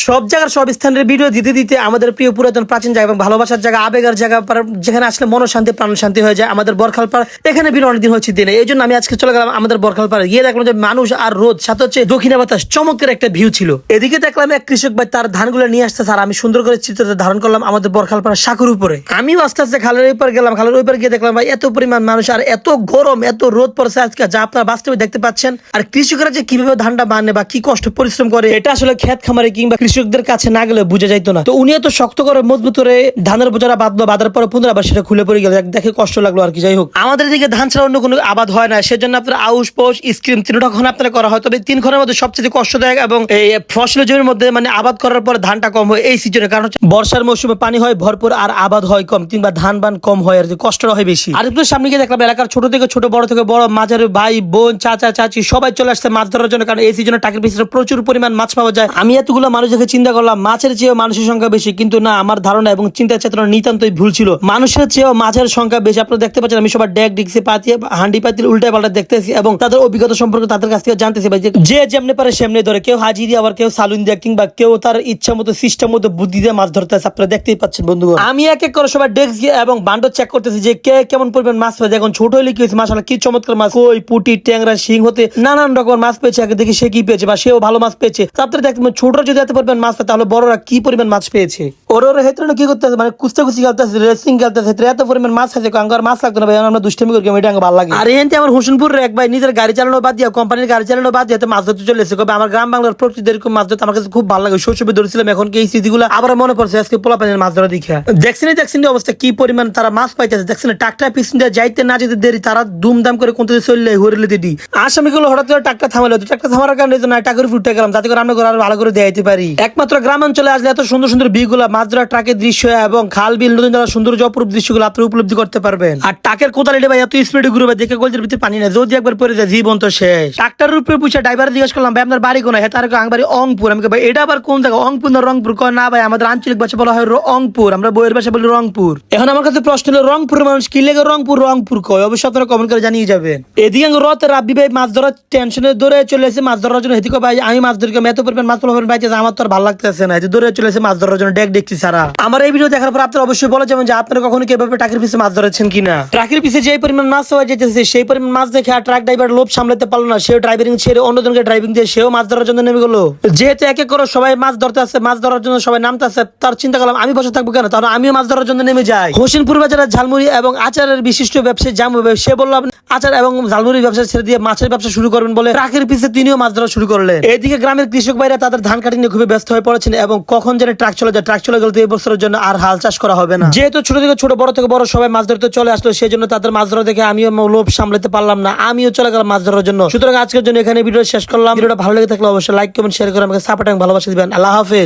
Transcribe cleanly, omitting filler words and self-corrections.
সব জায়গার সব স্থানের ভিডিও দিতে দিতে আমাদের প্রিয় পুরাতন প্রাচীন জায়গা এবং ভালোবাসার জায়গা, আবেগের জায়গা, যেখানে আসলে মনশান্তি প্রাণ শান্তি হয়ে যায় আমাদের বরখালপাড়। এখানে ভিড় অনেকদিন হচ্ছে দিনে, এই জন্য আমি আজকে চলে গেলাম আমাদের বরখালপাড়ে। গিয়ে দেখলাম যে মানুষ আর রোদ, সাথে হচ্ছে দক্ষিণা বাতাস, চমৎকার একটা ভিউ ছিল। এদিকে দেখলাম এক কৃষক ভাই তার ধানগুলো নিয়ে আসতেছে, আর আমি সুন্দর করে চিত্রটা ধারণ করলাম আমাদের বরখালপাড়ার সাঁকুর উপরে। আমিও আস্তে আস্তে খালের উপর গেলাম। খালের উপর গিয়ে দেখলাম ভাই এত পরিমাণ মানুষ আর এত গরম, এত রোদ পড়ছে আজকে, যা আপনারা বাস্তবে দেখতে পাচ্ছেন। আর কৃষকরা যে কিভাবে ধানটা বানে বা কি কষ্ট পরিশ্রম করে, এটা আসলে ক্ষেত খামারে কিংবা কৃষকদের কাছে না গেলে বুঝে যাইতো না। তো উনি এত শক্ত করে মজবুত করে ধানের বোঝাটা বাঁধলো, বাঁধার পরে পুনরায় আবার সেটা খুলে পড়ে গেল, দেখে কষ্ট লাগলো আর কি। যাই হোক, আমাদের এদিকে ধান ছাড়া অন্য কোনো আবাদ হয় না, সেজন্য আপনার আউশ পোষ স্ক্রিম তিনটা খন আপনারা করা হয়। তবে 3 খনের মধ্যে সবচেয়ে কষ্টদায়ক এবং এই ফসলের জমির মধ্যে মানে আবাদ করার পরে ধানটা কম হয় এই সিজনে, কারণ হচ্ছে বর্ষার মৌসুমে পানি হয় ভরপুর আর আবাদ হয় কম, কিংবা ধান বান কম হয় আর কি, কষ্টটা হয় বেশি। আর একটু সামনে গিয়ে দেখলাম এলাকার ছোট থেকে ছোট, বড় থেকে বড়, মাঝের ভাই বোন, চাচা চাচি সবাই চলে আসছে মাছ ধরার জন্য, কারণ এই সিজনে টাকের পিছনে প্রচুর পরিমাণ মাছ পাওয়া যায়। আমি এতগুলো মানুষ দেখে চিন্তা করলাম মাছের চেয়েও মানুষের সংখ্যা বেশি, কিন্তু না, আমার ধারণা এবং চিন্তা চেতনা নিতান্তই ভুল ছিল। মানুষের চেয়েও মাছের সংখ্যা বেশি। আপনারা দেখতে পাচ্ছেন আমি সবার ডেক ডিক্সি পাতিয়ে হান্ডি পাতিল উল্টায় পাল্টা দেখতেছি এবং তাদের অভিজ্ঞতা সম্পর্কে তাদের কাছ থেকে জানতেছি ভাই, যে যেমনি পারে সেমনি ধরে, কেউ হাজি দিয়ে, আবার কেউ সালুন দিয়ে, কিংবা কেউ তার ইচ্ছা মতো সিস্টেম মতো বুদ্ধি দিয়ে মাছ ধরতে আছে। আপনারা দেখতেই পাচ্ছেন বন্ধুগণ, আমি এক এক করে সবার ডেস্ক দিয়ে এবং বান্ডো চেক করতেছি যে কে কেমন পরিমাণ মাছ পেয়েছে। এখন ছোট হলে কি হয়েছে, মাশাআল্লাহ কি চমৎকার মাছ, কই পুটি ট্যাংরা শিং হতে নানান রকম মাছ পেয়েছে। আগে দেখি সে কি পেয়েছে বা সেও ভালো মাছ পেয়েছে। আপনারা দেখবেন ছোটরা যদি এত পরিমাণ মাছ পায়, তাহলে বড়রা কি পরিমাণ মাছ পেয়েছে। ওর হেতরে কি করতেছে, মানে কুস্তাকুস্তি খেলতেছে, রেসিং খেলতেছে, এত পরিমাণ মাছ আছে, আঙ্গার মাছ লাগতো না ভাই, আমরা দুষ্টামি করি, এটা আমার ভালো লাগে। আর এনতে আমার হোসেনপুরের এক ভাই নিজের গাড়ি চালানো বাদ দিয়ে, কোম্পানির গাড়ি চালানো বাদ দিয়ে মাছ ধরতে চলে এসেছে। আমার গ্রাম বাংলার প্রকৃতি এরকম মাছ ধরতে আমার কাছে খুব ভালো লাগে। শৈশবে ধরেছিলাম, এখন কি এই স্মৃতিগুলো আবার মনে পড়ছে আজকে পোলা পানির মাছ ধরা দেখা। দেখছেন অবস্থা কি পরিমাণ তারা মাছ পাইতেছে, দেখছেন টাকটা পিছন দিয়ে যাইতে না যেতে দেরি, তারা দুমদাম করে কোন চললে হরিলে দিদি আসামিগুলো হঠাৎ করে টাকটা থামালো। টাকটা থামার কারণে টাকা ফুটে গেলাম, যাতে করে আমরা আরো ভালো করে দেখাইতে পারি। একমাত্র গ্রাম অঞ্চলে আসলে এত সুন্দর সুন্দর বিগুলা, মাছ ধরা, ট্রাকের দৃশ্য এবং খাল বিল নদী নালা সৌন্দর্য অপরূপ দৃশ্যগুলো আপনি উপলব্ধি করতে পারবেন। আর টাকের কোদালিটা ভাই এত স্পিডে ঘুরবে, দেখে গলদের ভিতরে পানি না, যদি একবার পড়ে যায় জীবন তো শেষ। ট্রাক্টরের উপরে পুষে ড্রাইভার জিজ্ঞেস করলাম ভাই আপনার বাড়ি কোন, তার আংবাড়ি অংপুর। আমি ভাই এটা আবার কোন জায়গা, অংপুর না রংপুর? কয় না ভাই আমাদের আঞ্চলিক ভাষা বলা হয় অংপুর, আমরা বইয়ের ভাষা বলি রংপুর। এখন আমার কাছে প্রশ্ন হলো রংপুরের মানুষ কি লেগে রংপুর রংপুর কয়, অবশ্যই আপনারা কমেন্ট করে জানিয়ে যাবেন। এদিকে রথে রাব্বি ভাই মাছ ধরার টেনশনে দৌড়ে চলে এসে মাছ ধরার জন্য। হেদিকে ভাই আমি মাছ ধরি, এত পরিমাণ মাছ পাবেন পাইতে আমার তো আর ভালো লাগতেছে না, দৌড়ে চলে এসে মাছ ধরার জন্য ডেক দেখছি সারা। আমার এই ভিডিও দেখার পর আপনারা অবশ্যই বলে যাবেন যে আপনারা কখনো কিভাবে টাকের পিছে মাছ ধরেছেন কিনা। ট্রাকের পিছে যে পরিমাণ মাছ হয়ে যেতেছে, সেই পরিমাণ মাছ দেখে আর ট্রাক ড্রাইভার লোভ সামলাতে পারলো না, সেও ড্রাইভিং ছেড়ে অন্যজনকে ড্রাইভিং দিয়ে সেও মাছ ধরার জন্য নেমে গেলো। যেহেতু এক এক করে সবাই মাছ ধরতে আসছে, মাছ ধরার জন্য সবাই নামতে আসছে, তার চিন্তা করলাম আমি বসে থাকবো কেন, তাহলে আমিও মাছ ধরার জন্য নেমে যাই। হোসেনপুর বাজারের ঝালমুড়ি এবং আচারের বিশিষ্ট ব্যবসায়ী জামু ভাই, সে বললো আচার এবং ঝালমুড়ি ব্যবসা ছেড়ে দিয়ে মাছের ব্যবসা শুরু করবেন বলে ট্রাকের পিছে তিনিও মাছ ধরা শুরু করলেন। এদিকে গ্রামের কৃষক ভাইরা তাদের ধান কাটি নিয়ে খুবই ব্যস্ত হয়ে পড়েছেন এবং কখন যেন ট্রাক চলে যায়, ট্রাক চলে গেলে তো এই বছরের জন্য আর হাল চাষ করা হবে না। যেহেতু ছোট থেকে ছোট, বড় থেকে বড় সবাই মাছ ধরতে চলে আসলো, সেই জন্য তাদের মাছ ধরা দেখে আমিও লোভ সামলাতে পারলাম না, আমিও চলে গেলাম মাছ ধরার জন্য। সুতরাং আজকের জন্য এখানে ভিডিও শেষ করলাম। ভিডিওটা ভালো লেগে থাকলে অবশ্যই লাইক কমেন্ট শেয়ার করে আমাকে সাপোর্ট এবং ভালোবাসা দিবেন। আল্লাহ হাফেজ।